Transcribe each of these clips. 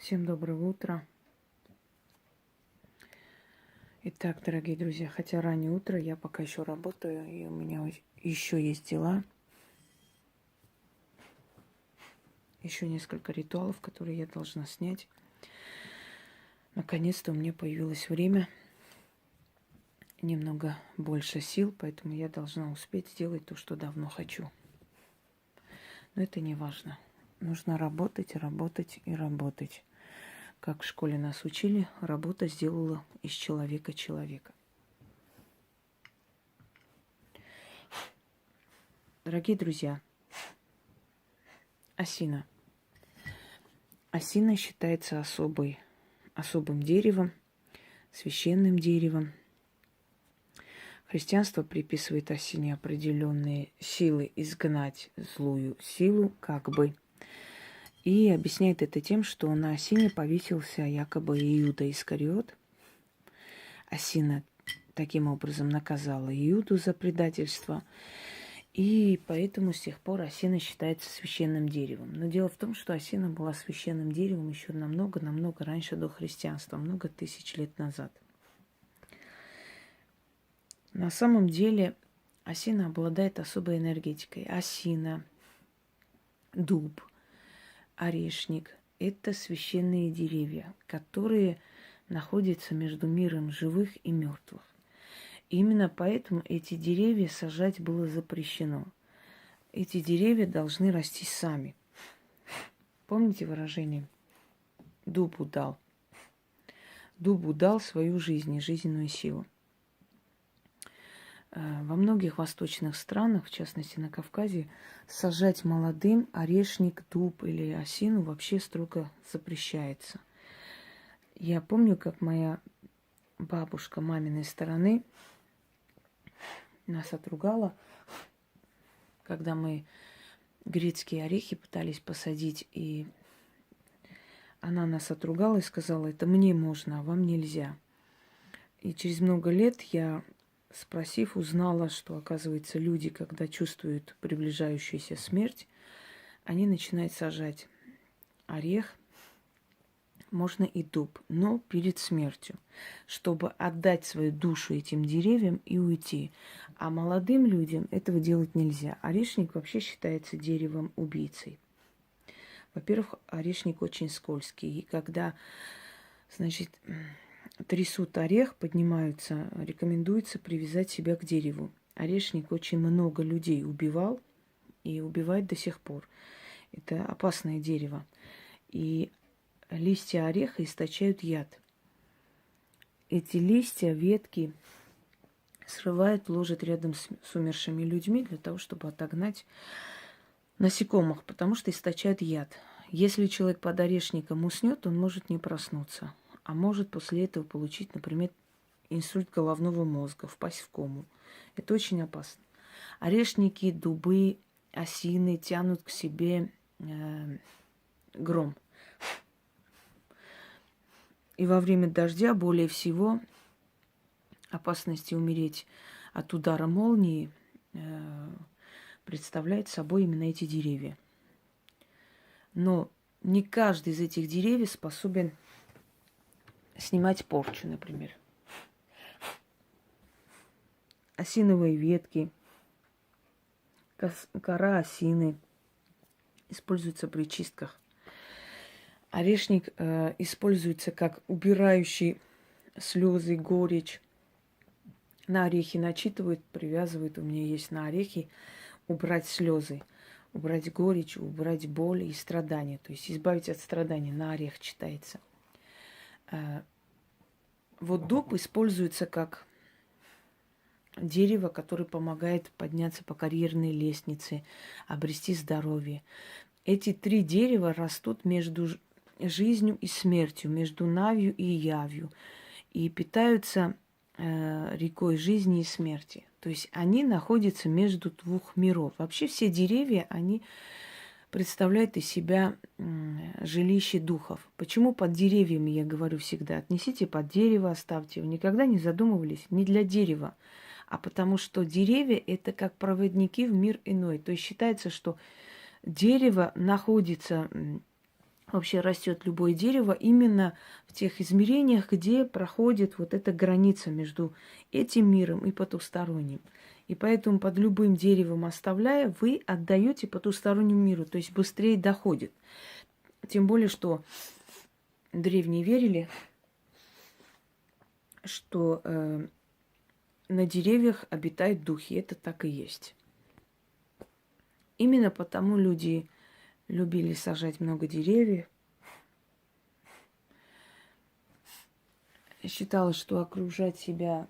Всем доброго утра. Итак, дорогие друзья, хотя раннее утро, я пока еще работаю, и у меня еще есть дела. Еще несколько ритуалов, которые я должна снять. Наконец-то у меня появилось время, немного больше сил, поэтому я должна успеть сделать то, что давно хочу. Но это не важно. Нужно работать, работать и работать. Как в школе нас учили, работа сделала из человека человека. Дорогие друзья, осина. Осина считается особым деревом, священным деревом. Христианство приписывает осине определенные силы изгнать злую силу, как бы. И объясняет это тем, что на осине повесился якобы Иуда Искариот. Осина таким образом наказала Иуду за предательство. И поэтому с тех пор осина считается священным деревом. Но дело в том, что осина была священным деревом еще намного раньше до христианства, много тысяч лет назад. На самом деле осина обладает особой энергетикой. Осина, дуб, орешник – это священные деревья, которые находятся между миром живых и мертвых. Именно поэтому эти деревья сажать было запрещено. Эти деревья должны расти сами. Помните выражение «дубу дал»? Дубу дал свою жизнь и жизненную силу. Во многих восточных странах, в частности на Кавказе, сажать молодым орешник, дуб или осину вообще строго запрещается. Я помню, как моя бабушка маминой стороны нас отругала, когда мы грецкие орехи пытались посадить, и она нас отругала и сказала: это мне можно, а вам нельзя. И через много лет я, спросив, узнала, что, оказывается, люди, когда чувствуют приближающуюся смерть, они начинают сажать орех, можно и дуб, но перед смертью, чтобы отдать свою душу этим деревьям и уйти. А молодым людям этого делать нельзя. Орешник вообще считается деревом-убийцей. Во-первых, орешник очень скользкий, и когда, значит, трясут орех, поднимаются, рекомендуется привязать себя к дереву. Орешник очень много людей убивал и убивает до сих пор. Это опасное дерево. И листья ореха источают яд. Эти листья, ветки срывают, ложат рядом с умершими людьми для того, чтобы отогнать насекомых, потому что источают яд. Если человек под орешником уснет, он может не проснуться, а может после этого получить, например, инсульт головного мозга, впасть в кому. Это очень опасно. Орешники, дубы, осины тянут к себе гром. И во время дождя более всего опасности умереть от удара молнии представляет собой именно эти деревья. Но не каждый из этих деревьев способен снимать порчу, например. Осиновые ветки, кора осины используются при чистках. Орешник используется как убирающий слезы, горечь. На орехи начитывают, привязывают. У меня есть на орехи убрать слезы, убрать горечь, убрать боль и страдания. То есть избавить от страданий. На орех читается. Вот дуб используется как дерево, которое помогает подняться по карьерной лестнице, обрести здоровье. Эти три дерева растут между жизнью и смертью, между навью и явью, и питаются рекой жизни и смерти. То есть они находятся между двух миров. Вообще все деревья, они представляют из себя жилище духов. Почему под деревьями, я говорю всегда, отнесите под дерево, оставьте его. Никогда не задумывались не для дерева, а потому что деревья – это как проводники в мир иной. То есть считается, что дерево находится вообще растет любое дерево именно в тех измерениях, где проходит вот эта граница между этим миром и потусторонним. И поэтому под любым деревом оставляя, вы отдаете потустороннему миру, то есть быстрее доходит. Тем более, что древние верили, что на деревьях обитают духи. Это так и есть. Именно потому люди любили сажать много деревьев. Считалось, что окружать себя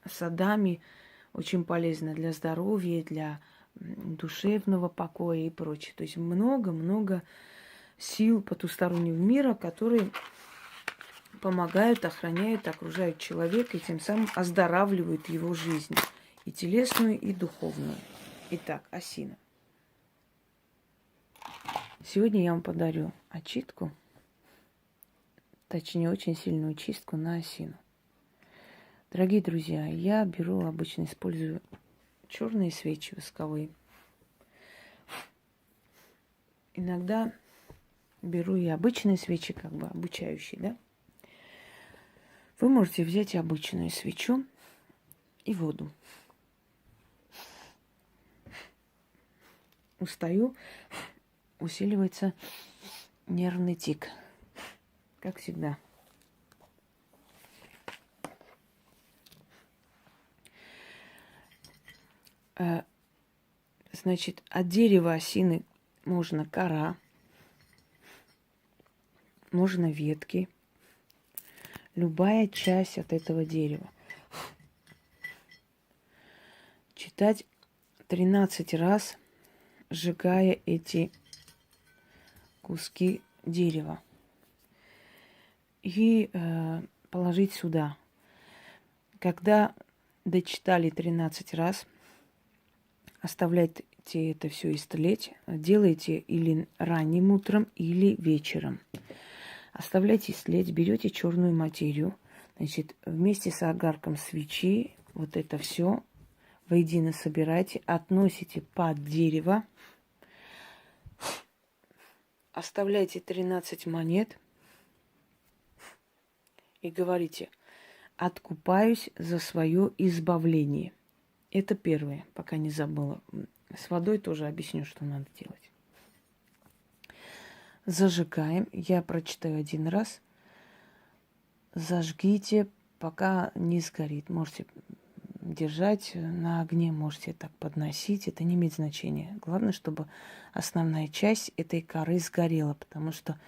садами очень полезно для здоровья, для душевного покоя и прочее. То есть много-много сил потустороннего мира, которые помогают, охраняют, окружают человека и тем самым оздоравливают его жизнь, и телесную, и духовную. Итак, осина. Сегодня я вам подарю очистку, точнее, очень сильную чистку на осину. Дорогие друзья, я обычно использую черные свечи восковые. Иногда беру и обычные свечи, как бы обучающие, да? Вы можете взять обычную свечу и воду. Устаю, усиливается нервный тик, как всегда. Значит, от дерева осины можно кора, можно ветки, любая часть от этого дерева. Читать 13 раз, сжигая эти куски дерева. И положить сюда. Когда дочитали 13 раз, оставляйте это все истлеть. Делайте или ранним утром, или вечером. Оставляйте истлеть, берете черную материю, значит, вместе с огарком свечи вот это все воедино собирайте, относите под дерево, оставляйте 13 монет и говорите: откупаюсь за свое избавление. Это первое, пока не забыла. С водой тоже объясню, что надо делать. Зажигаем. Я прочитаю один раз. Зажгите, пока не сгорит. Можете держать на огне, можете так подносить. Это не имеет значения. Главное, чтобы основная часть этой коры сгорела, потому что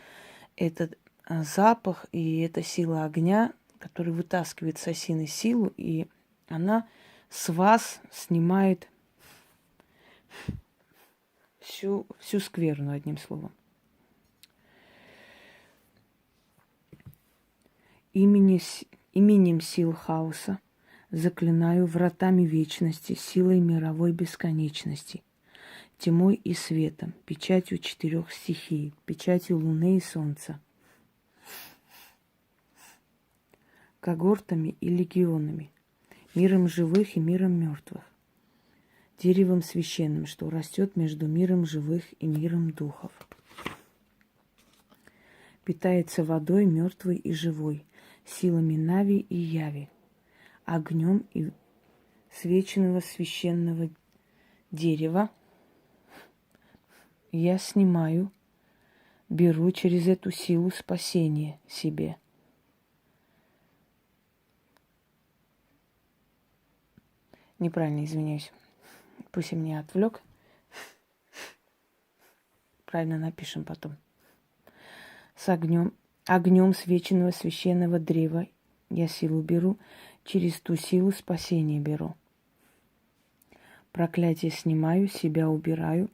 этот запах и эта сила огня, который вытаскивает с осины силу, и она с вас снимает всю скверну, одним словом. Именем сил хаоса заклинаю вратами вечности, силой мировой бесконечности, тьмой и светом, печатью 4 стихий, печатью луны и солнца, когортами и легионами, миром живых и миром мертвых, деревом священным, что растет между миром живых и миром духов. Питается водой мертвой и живой, силами Нави и Яви, огнем и свеченного священного дерева я снимаю, беру через эту силу спасение себе. Неправильно, извиняюсь. Пусть меня отвлек. Правильно напишем потом. С огнем свеченного священного древа я силу беру, через ту силу спасение беру. Проклятие снимаю, себя убираю,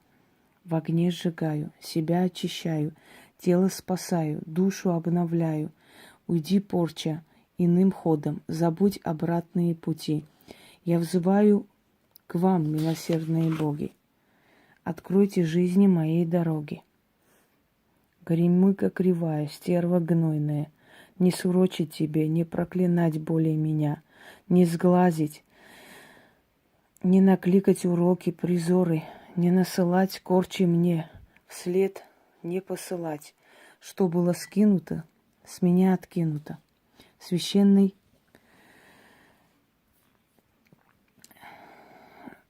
в огне сжигаю, себя очищаю, тело спасаю, душу обновляю. Уйди, порча, иным ходом, забудь обратные пути. Я взываю к вам, милосердные боги. Откройте жизни моей дороги. Горемыка кривая, стерва гнойная, не сурочить тебе, не проклинать более меня, не сглазить, не накликать уроки, призоры, не насылать корчи мне, вслед не посылать. что было скинуто, с меня откинуто. Священной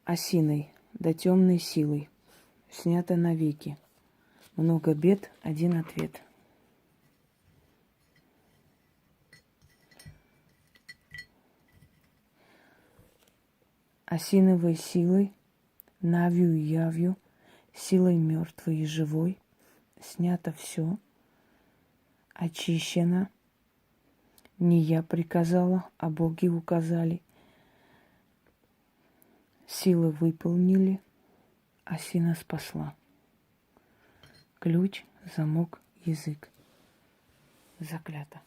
осиной, да темной силой, снято навеки. Много бед, один ответ. Осиновой силой, навью и явью, силой мертвой и живой, снято все, очищено. Не я приказала, а боги указали. Силы выполнили, осина спасла. Ключ, замок, язык. Заклято.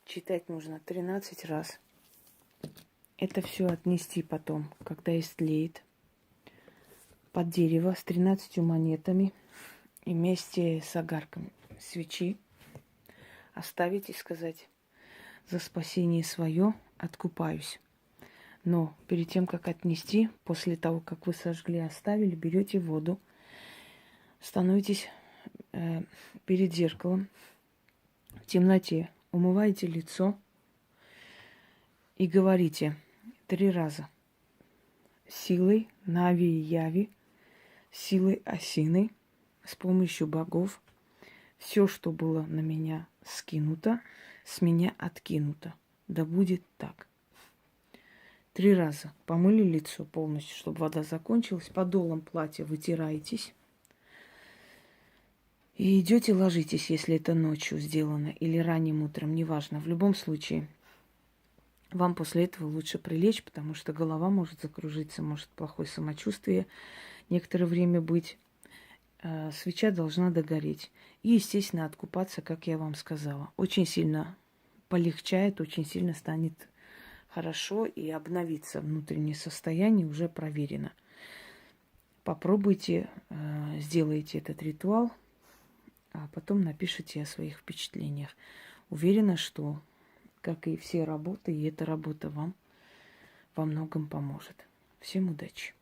Читать нужно 13 раз. Это все отнести потом, когда истлеет, под дерево с 13 монетами и вместе с огарком свечи оставить и сказать: за спасение свое откупаюсь. Но перед тем, как отнести, после того, как вы сожгли, оставили, берете воду, становитесь перед зеркалом в темноте, умываете лицо и говорите 3 раза: силой Нави и Яви, силой осины, с помощью богов, все, что было на меня скинуто, с меня откинуто. Да будет так. 3 раза помыли лицо полностью, чтобы вода закончилась. Подолом платья вытираетесь. И идете ложитесь, если это ночью сделано, или ранним утром, неважно. В любом случае, вам после этого лучше прилечь, потому что голова может закружиться, может плохое самочувствие некоторое время быть. Свеча должна догореть. И, естественно, откупаться, как я вам сказала. Очень сильно полегчает, очень сильно станет хорошо и обновится внутреннее состояние, уже проверено. Попробуйте, сделайте этот ритуал, а потом напишите о своих впечатлениях. Уверена, что, как и все работы, и эта работа вам во многом поможет. Всем удачи!